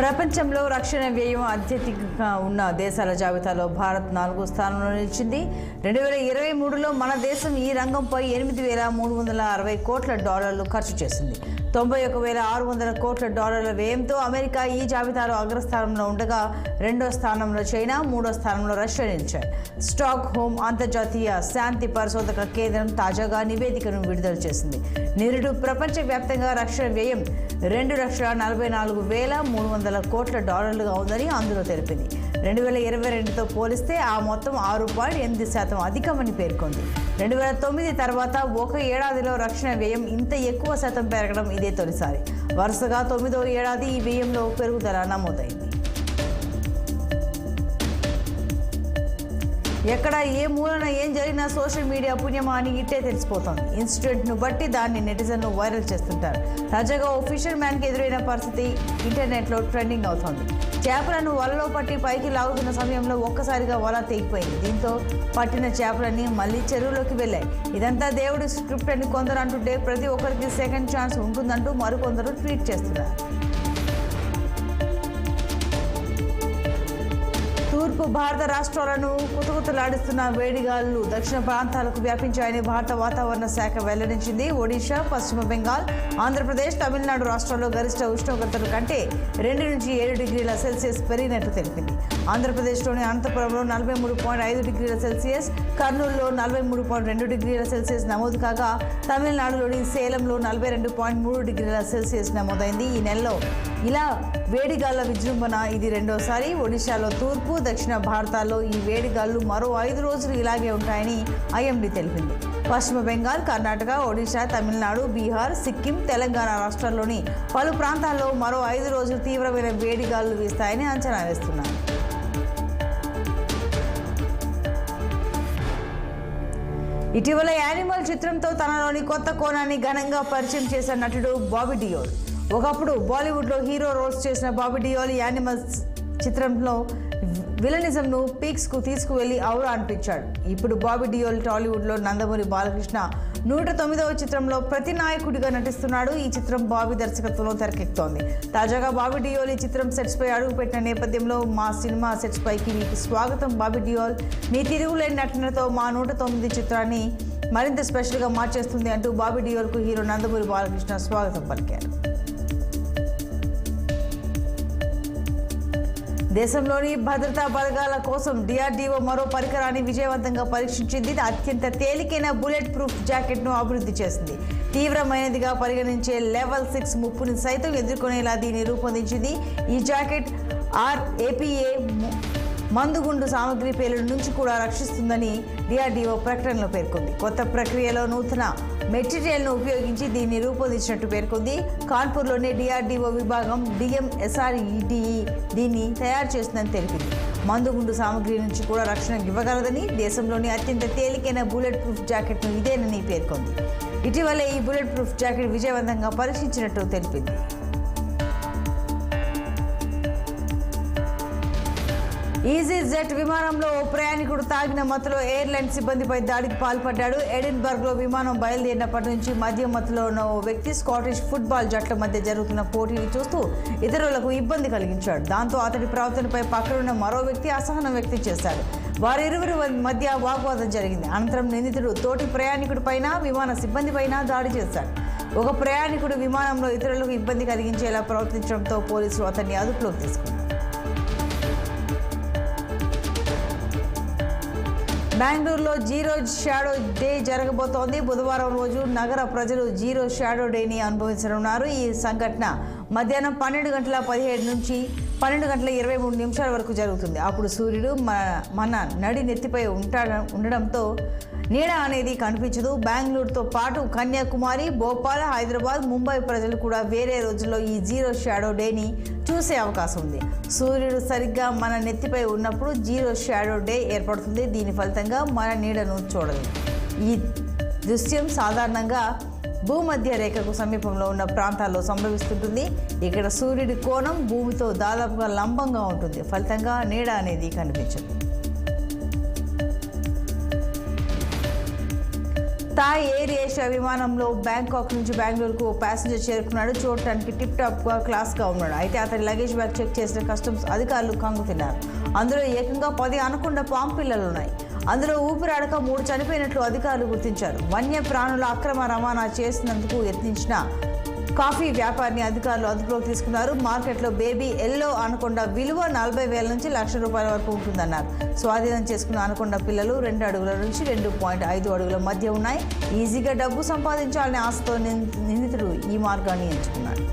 ప్రపంచంలో రక్షణ వ్యయం అత్యధికంగా ఉన్న దేశాల జాబితాలో భారత్ 4వ స్థానంలో నిలిచింది. 2023లో మన దేశం ఈ రంగంపై $8,360 కోట్ల ఖర్చు చేసింది. $91,600 కోట్ల వ్యయంతో అమెరికా ఈ జాబితాలో అగ్రస్థానంలో ఉండగా, 2వ స్థానంలో చైనా, 3వ స్థానంలో రష్యా నిలిచాయి. స్టాక్ హోమ్ అంతర్జాతీయ శాంతి పరిశోధక కేంద్రం తాజాగా నివేదికను విడుదల చేసింది. నిరుడు ప్రపంచవ్యాప్తంగా రక్షణ వ్యయం $2,44,300 కోట్ల ఉందని అందులో తెలిపింది. 2022తో పోలిస్తే ఆ మొత్తం 6.8% అధికమని పేర్కొంది. 2009 తర్వాత ఒక ఏడాదిలో రక్షణ వ్యయం ఇంత ఎక్కువ శాతం పెరగడం ఇదే తొలిసారి. వరుసగా 9వ ఏడాది ఈ వ్యయంలో పెరుగుదల నమోదైంది. ఎక్కడ ఏ మూలన ఏం జరిగినా సోషల్ మీడియా పుణ్యమా అని ఇట్టే తెలిసిపోతుంది. ఇన్సిడెంట్ను బట్టి దాన్ని నెటిజన్లు వైరల్ చేస్తుంటారు. తాజాగా ఓ ఫిషర్ మ్యాన్కి ఎదురైన పరిస్థితి ఇంటర్నెట్లో ట్రెండింగ్ అవుతోంది. చేపలను వలలో పట్టి పైకి లాగుతున్న సమయంలో ఒక్కసారిగా వల తెగిపోయింది. దీంతో పట్టిన చేపలన్నీ మళ్ళీ చెరువులోకి వెళ్ళాయి. ఇదంతా దేవుడి స్క్రిప్ట్ అని కొందరు అంటుంటే, ప్రతి ఒక్కరికి సెకండ్ ఛాన్స్ ఉంటుందంటూ మరికొందరు ట్వీట్ చేస్తున్నారు. తూర్పు భారత రాష్ట్రాలను కుతకుతలాడిస్తున్న వేడిగాలులు దక్షిణ ప్రాంతాలకు వ్యాపించాయని భారత వాతావరణ శాఖ వెల్లడించింది. ఒడిశా, పశ్చిమ బెంగాల్, ఆంధ్రప్రదేశ్, తమిళనాడు రాష్ట్రాల్లో గరిష్ట ఉష్ణోగ్రతల కంటే 2 నుంచి 7 డిగ్రీల సెల్సియస్ పెరిగినట్టు తెలిపింది. ఆంధ్రప్రదేశ్లోని అనంతపురంలో 43.5 డిగ్రీల సెల్సియస్, కర్నూలులో 43.2 డిగ్రీల సెల్సియస్ నమోదు కాగా, తమిళనాడులోని సేలంలో 42.3 డిగ్రీల సెల్సియస్ నమోదైంది. ఈ నెలలో ఇలా వేడిగాళ్ల విజృంభణ ఇది రెండోసారి. ఒడిశాలో తూర్పు, దక్షిణ భారతాల్లో ఈ వేడిగాళ్లు మరో 5 రోజులు ఇలాగే ఉంటాయని ఐఎండీ తెలిపింది. పశ్చిమ బెంగాల్, కర్ణాటక, ఒడిశా, తమిళనాడు, బీహార్, సిక్కిం, తెలంగాణ రాష్ట్రాల్లోని పలు ప్రాంతాల్లో మరో 5 రోజులు తీవ్రమైన వేడిగాళ్లు వీస్తాయని అంచనా వేస్తున్నారు. ఇటీవల యానిమల్ చిత్రంతో తనలోని కొత్త కోణాన్ని ఘనంగా పరిచయం చేసిన నటుడు బాబీ డియోల్. ఒకప్పుడు బాలీవుడ్లో హీరో రోల్స్ చేసిన బాబీ డియోల్ యానిమల్స్ చిత్రంలో విలనిజంను పీక్స్కు తీసుకువెళ్లి ఔరా అనిపించాడు. ఇప్పుడు బాబీ డియోల్ టాలీవుడ్లో నందమూరి బాలకృష్ణ 109వ చిత్రంలో ప్రతి నాయకుడిగా నటిస్తున్నాడు. ఈ చిత్రం బాబీ దర్శకత్వంలో తెరకెక్కుతోంది. తాజాగా బాబీ డియోల్ ఈ చిత్రం సెట్స్పై అడుగుపెట్టిన నేపథ్యంలో మా సినిమా సెట్స్ పైకి మీకు స్వాగతం బాబీ డియోల్, మీ తిరుగులేని నటనతో మా 109 చిత్రాన్ని మరింత స్పెషల్గా మార్చేస్తుంది అంటూ బాబీ డియోల్కు హీరో నందమూరి బాలకృష్ణ స్వాగతం పలికారు. దేశంలోని భద్రతా బలగాల కోసం DRDO మరో పరికరాన్ని విజయవంతంగా పరీక్షించింది. అత్యంత తేలికైన బుల్లెట్ ప్రూఫ్ జాకెట్ను అభివృద్ధి చేసింది. తీవ్రమైనదిగా పరిగణించే లెవెల్ 6 ముప్పుని సైతం ఎదుర్కొనేలా దీన్ని రూపొందించింది. ఈ జాకెట్ RAPA మందుగుండు సామగ్రి పేలుడు నుంచి కూడా రక్షిస్తుందని DRDO ప్రకటనలో పేర్కొంది. కొత్త ప్రక్రియలో నూతన మెటీరియల్ను ఉపయోగించి దీన్ని రూపొందించినట్టు పేర్కొంది. కాన్పూర్లోని DRDO విభాగం DMSREDE దీన్ని తయారు చేస్తుందని తెలిపింది. మందుగుండు సామగ్రి నుంచి కూడా రక్షణ ఇవ్వగలదని, దేశంలోని అత్యంత తేలికైన బుల్లెట్ ప్రూఫ్ జాకెట్ను ఇదేనని పేర్కొంది. ఇటీవలే ఈ బుల్లెట్ ప్రూఫ్ జాకెట్ విజయవంతంగా పరీక్షించినట్టు తెలిపింది. ఈజీజెట్ విమానంలో ఓ ప్రయాణికుడు తాగిన మత్తులో ఎయిర్లైన్ సిబ్బందిపై దాడికి పాల్పడ్డాడు. ఎడిన్బర్గ్లో విమానం బయలుదేరినప్పటి నుంచి మద్యం మత్తులో ఉన్న ఓ వ్యక్తి స్కాటిష్ ఫుట్బాల్ జట్ల మధ్య జరుగుతున్న పోటీని చూస్తూ ఇతరులకు ఇబ్బంది కలిగించాడు. దాంతో అతడి ప్రవర్తనపై పక్కనున్న మరో వ్యక్తి అసహనం వ్యక్తం చేశాడు. వారిరువురి మధ్య వాగ్వాదం జరిగింది. అనంతరం నిందితుడు తోటి ప్రయాణికుడి పైన, విమాన సిబ్బంది పైన దాడి చేశాడు. ఒక ప్రయాణికుడు విమానంలో ఇతరులకు ఇబ్బంది కలిగించేలా ప్రవర్తించడంతో పోలీసులు అతన్ని అదుపులోకి తీసుకున్నారు. బెంగళూరులో జీరో షాడో డే జరగబోతోంది. బుధవారం రోజు నగర ప్రజలు జీరో షాడో డేని అనుభవించనున్నారు. ఈ సంఘటన మధ్యాహ్నం 12:17 నుంచి 12:23 వరకు జరుగుతుంది. అప్పుడు సూర్యుడు మన నడి నెత్తిపై ఉండడంతో నీడ అనేది కనిపించదు. బెంగళూరుతో పాటు కన్యాకుమారి, భోపాల్, హైదరాబాద్, ముంబై ప్రజలు కూడా వేరే రోజుల్లో ఈ జీరో షాడో డేని చూసే అవకాశం ఉంది. సూర్యుడు సరిగ్గా మన నెత్తిపై ఉన్నప్పుడు జీరో షాడో డే ఏర్పడుతుంది. దీని ఫలితంగా మన నీడను చూడలేము. ఈ దృశ్యం సాధారణంగా భూమధ్య రేఖకు సమీపంలో ఉన్న ప్రాంతాల్లో సంభవిస్తుంటుంది. ఇక్కడ సూర్యుడి కోణం భూమితో దాదాపుగా లంబంగా ఉంటుంది. ఫలితంగా నీడ అనేది కనిపించదు. థాయ్ ఎయిర్ ఏషియా విమానంలో బ్యాంకాక్ నుంచి బెంగళూరుకు ఓ ప్యాసింజర్ చేరుకున్నాడు. చూడటానికి టిప్ టాప్గా క్లాస్గా ఉన్నాడు. అయితే అతని లగేజ్ బ్యాగ్ చెక్ చేసిన కస్టమ్స్ అధికారులు కంగు తిన్నారు. అందులో ఏకంగా 10 అనకొండ పాము పిల్లలు ఉన్నాయి. అందులో ఊపిరాడక 3 చనిపోయినట్లు అధికారులు గుర్తించారు. వన్య ప్రాణుల అక్రమ రవాణా చేసినందుకు యత్నించిన కాఫీ వ్యాపారిని అధికారులు అదుపులోకి తీసుకున్నారు. మార్కెట్లో బేబీ ఎల్లో అనకొండ విలువ 40,000 నుంచి ₹1,00,000 వరకు ఉంటుందన్నారు. స్వాధీనం చేసుకున్న అనకొండ పిల్లలు 2 అడుగుల నుంచి 2.5 అడుగుల మధ్య ఉన్నాయి. ఈజీగా డబ్బు సంపాదించాలనే ఆశతో నిందితుడు ఈ మార్గాన్ని ఎంచుకున్నాడు.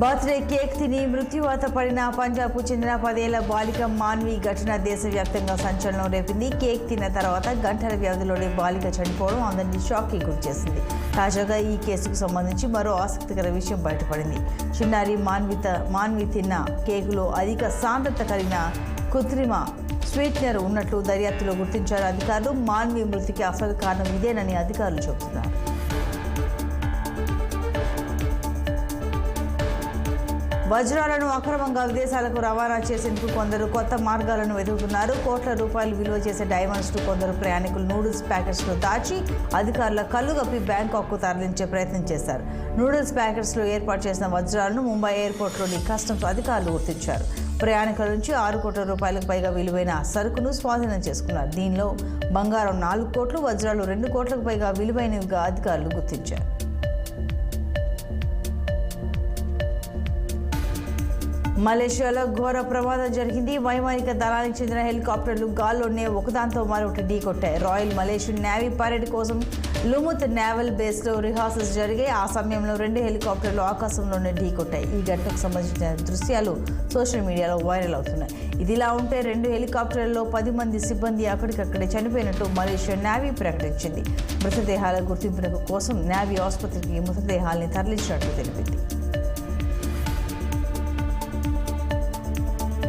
బర్త్డే కేక్ తిని మృత్యువాత పడిన పంజాబ్కు చెందిన 10 ఏళ్ల బాలిక మాన్వి ఘటన దేశవ్యాప్తంగా సంచలనం రేపింది. కేక్ తిన్న తర్వాత గంటల వ్యవధిలోనే బాలిక చనిపోవడం అందరినీ షాక్కి గురిచేసింది. తాజాగా ఈ కేసుకు సంబంధించి మరో ఆసక్తికర విషయం బయటపడింది. చిన్నారి మాన్వి తిన్న కేకులో అధిక సాంద్రత కలిగిన కృత్రిమ స్వీట్నర్ ఉన్నట్లు దర్యాప్తులో గుర్తించారు అధికారులు. మాన్వి మృతికి అసలు కారణం ఇదేనని అధికారులు చెబుతున్నారు. వజ్రాలను అక్రమంగా విదేశాలకు రవాణా చేసేందుకు కొందరు కొత్త మార్గాలను వెతుకుతున్నారు. కోట్ల రూపాయలు విలువ చేసే డైమండ్స్ కొందరు ప్రయాణికులు నూడిల్స్ ప్యాకెట్స్లో దాచి అధికారుల కళ్ళుగప్పి బ్యాంకాక్కు తరలించే ప్రయత్నం చేశారు. నూడిల్స్ ప్యాకెట్స్లో ఏర్పాటు చేసిన వజ్రాలను ముంబై ఎయిర్పోర్ట్లోని కస్టమ్స్ అధికారులు గుర్తించారు. ప్రయాణికుల నుంచి 6 కోట్ల రూపాయలకు పైగా విలువైన సరుకును స్వాధీనం చేసుకున్నారు. దీనిలో బంగారం 4 కోట్లు, వజ్రాలు 2 కోట్లకు పైగా విలువైనవిగా అధికారులు గుర్తించారు. మలేషియాలో ఘోర ప్రమాదం జరిగింది. వైమానిక దళానికి చెందిన హెలికాప్టర్లు గాల్లోనే ఒకదాంతో మరొకటి ఢీకొట్టాయి. రాయల్ మలేషియన్ నేవీ పరేడ్ కోసం లుముత్ నేవల్ బేస్లో రిహార్సల్స్ జరిగాయి. ఆ సమయంలో 2 హెలికాప్టర్లు ఆకాశంలోనే ఢీకొట్టాయి. ఈ ఘటనకు సంబంధించిన దృశ్యాలు సోషల్ మీడియాలో వైరల్ అవుతున్నాయి. ఇదిలా ఉంటే 2 హెలికాప్టర్లలో 10 మంది సిబ్బంది అక్కడికక్కడే చనిపోయినట్టు మలేషియన్ నేవీ ప్రకటించింది. మృతదేహాల గుర్తింపు కోసం నేవీ ఆసుపత్రికి మృతదేహాల్ని తరలించినట్లు తెలిపింది.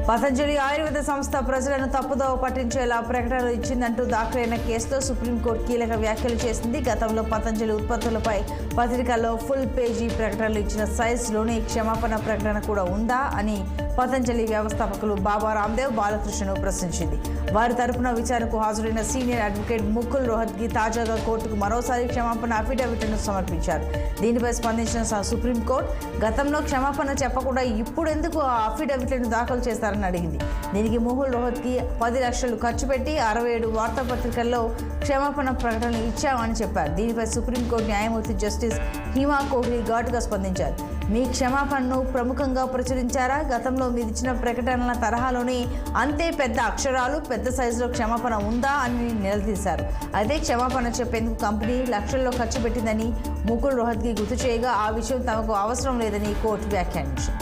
పతంజలి ఆయుర్వేద సంస్థ ప్రజలను తప్పుదోవ పట్టించేలా ప్రకటనలు ఇచ్చిందంటూ దాఖలైన కేసులో సుప్రీంకోర్టు కీలక వ్యాఖ్యలు చేసింది. గతంలో పతంజలి ఉత్పత్తులపై పత్రికల్లో ఫుల్ పేజీ ప్రకటనలు ఇచ్చిన సైజ్లోనే క్షమాపణ ప్రకటన కూడా ఉందా అని పతంజలి వ్యవస్థాపకులు బాబా రామ్దేవ్ బాలకృష్ణను ప్రశ్నించింది. వారి తరపున విచారణకు హాజరైన సీనియర్ అడ్వకేట్ ముకుల్ రోహత్గి తాజాగా కోర్టుకు మరోసారి క్షమాపణ అఫిడవిట్ను సమర్పించారు. దీనిపై స్పందించిన సుప్రీంకోర్టు గతంలో క్షమాపణ చెప్పకుండా ఇప్పుడెందుకు ఆ అఫిడవిట్లను దాఖలు చేస్తారని అడిగింది. దీనికి ముకుల్ రోహత్గి 10 లక్షలు ఖర్చు పెట్టి 67 వార్తాపత్రికల్లో క్షమాపణ ప్రకటనలు ఇచ్చామని చెప్పారు. దీనిపై సుప్రీంకోర్టు న్యాయమూర్తి జస్టిస్ హిమా కోహ్లీ ఘాటుగా స్పందించారు. మీ క్షమాపణను ప్రముఖంగా ప్రచురించారా? గతంలో మీరిచ్చిన ప్రకటనల తరహాలోనే అంతే పెద్ద అక్షరాలు, పెద్ద సైజులో క్షమాపణ ఉందా అని నిలదీశారు. అయితే క్షమాపణ చెప్పేందుకు కంపెనీ లక్షల్లో ఖర్చు పెట్టిందని ముకుల్ రోహత్గి గుర్తు చేయగా ఆ విషయం తమకు అవసరం లేదని కోర్టు వ్యాఖ్యానించింది.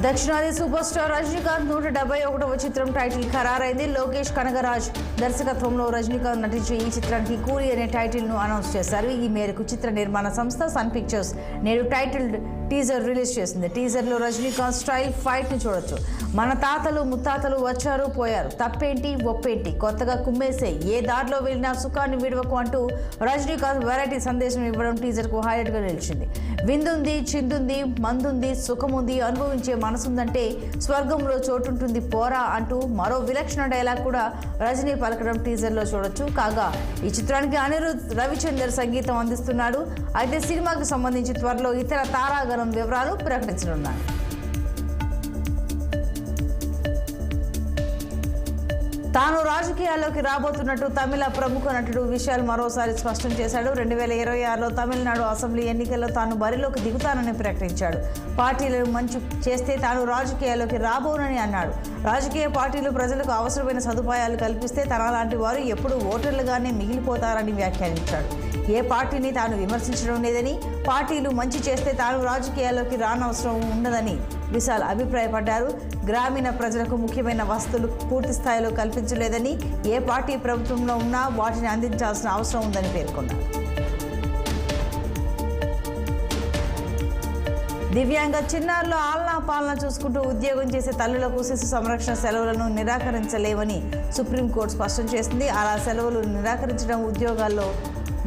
దక్షిణాది సూపర్ స్టార్ రజనీకాంత్ 171వ చిత్రం టైటిల్ ఖరారైంది. లోకేష్ కనగరాజ్ దర్శకత్వంలో రజనీకాంత్ నటించే ఈ చిత్రానికి కూలీ అనే టైటిల్ను అనౌన్స్ చేశారు. ఈ మేరకు చిత్ర నిర్మాణ సంస్థ సన్ పిక్చర్స్ నేడు టైటిల్ టీజర్ రిలీజ్ చేసింది. టీజర్లో రజనీకాంత్ స్టైల్ ఫైట్ని చూడొచ్చు. మన తాతలు ముత్తాతలు వచ్చారు పోయారు, తప్పేంటి ఒప్పేంటి, కొత్తగా కుమ్మేసే, ఏ దారిలో వెళ్ళినా సుఖాన్ని విడవకు అంటూ రజనీకాంత్ వెరైటీ సందేశం ఇవ్వడం టీజర్కు హైలైట్గా నిలిచింది. విందుంది, చిందుంది, మందుంది, సుఖముంది, అనుభవించే మనసుందంటే స్వర్గంలో చోటుంటుంది పోరా అంటూ మరో విలక్షణ డైలాగ్ కూడా రజనీ పలకడం టీజర్లో చూడొచ్చు. కాగా ఈ చిత్రానికి అనిరుద్ రవిచందర్ సంగీతం అందిస్తున్నాడు. అయితే సినిమాకు సంబంధించి త్వరలో ఇతర తారాగణం వివరాలు ప్రకటించనున్నారు. తాను రాజకీయాల్లోకి రాబోతున్నట్టు తమిళ ప్రముఖ నటుడు విశాల్ మరోసారి స్పష్టం చేశాడు. 2026లో తమిళనాడు అసెంబ్లీ ఎన్నికల్లో తాను బరిలోకి దిగుతానని ప్రకటించాడు. పార్టీలను మంచి చేస్తే తాను రాజకీయాల్లోకి రాబోనని అన్నాడు. రాజకీయ పార్టీలు ప్రజలకు అవసరమైన సదుపాయాలు కల్పిస్తే తనలాంటి వారు ఎప్పుడూ ఓటర్లుగానే మిగిలిపోతారని వ్యాఖ్యానించాడు. ఏ పార్టీని తాను విమర్శించడం లేదని, పార్టీలు మంచి చేస్తే తాను రాజకీయాల్లోకి రానవసరం ఉండదని విశాల్ అభిప్రాయపడ్డారు. గ్రామీణ ప్రజలకు ముఖ్యమైన వసతులు పూర్తి స్థాయిలో కల్పించలేదని, ఏ పార్టీ ప్రభుత్వంలో ఉన్నా వాటిని అందించాల్సిన అవసరం ఉందని పేర్కొన్నారు. దివ్యాంగ చిన్నారులు ఆలనా పాలన చూసుకుంటూ ఉద్యోగం చేసే తల్లులకు శిశు సంరక్షణ సెలవులను నిరాకరించలేమని సుప్రీంకోర్టు స్పష్టం చేసింది. అలా సెలవులు నిరాకరించడం ఉద్యోగాల్లో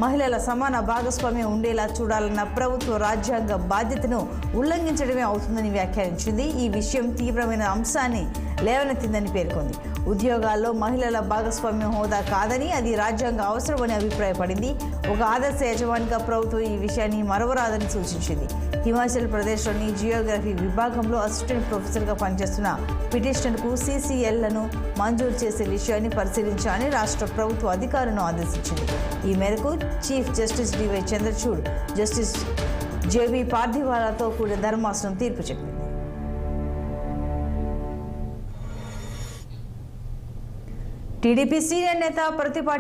మహిళల సమాన భాగస్వామ్యం ఉండేలా చూడాలన్న ప్రభుత్వ రాజ్యాంగ బాధ్యతను ఉల్లంఘించడమే అవుతుందని వ్యాఖ్యానించింది. ఈ విషయం తీవ్రమైన అంశాన్ని లేవనెత్తిందని పేర్కొంది. ఉద్యోగాల్లో మహిళల భాగస్వామ్యం హోదా కాదని, అది రాజ్యాంగ అవసరమని అభిప్రాయపడింది. ఒక ఆదర్శ యజమానిగా ప్రభుత్వం ఈ విషయాన్ని మరవరాదని సూచించింది. హిమాచల్ ప్రదేశ్లోని జియోగ్రఫీ విభాగంలో అసిస్టెంట్ ప్రొఫెసర్గా పనిచేస్తున్న పిటిషనర్కు CCLలను మంజూరు చేసే విషయాన్ని పరిశీలించాలని రాష్ట్ర ప్రభుత్వ అధికారులను ఆదేశించింది. ఈ మేరకు chief justice DY Chandrachud, justice JB పార్థివాలాతో కూడిన ధర్మాసనం తీర్పు చెప్పింది. టీడీపీ సీనియర్ నేత ప్రతిపాటి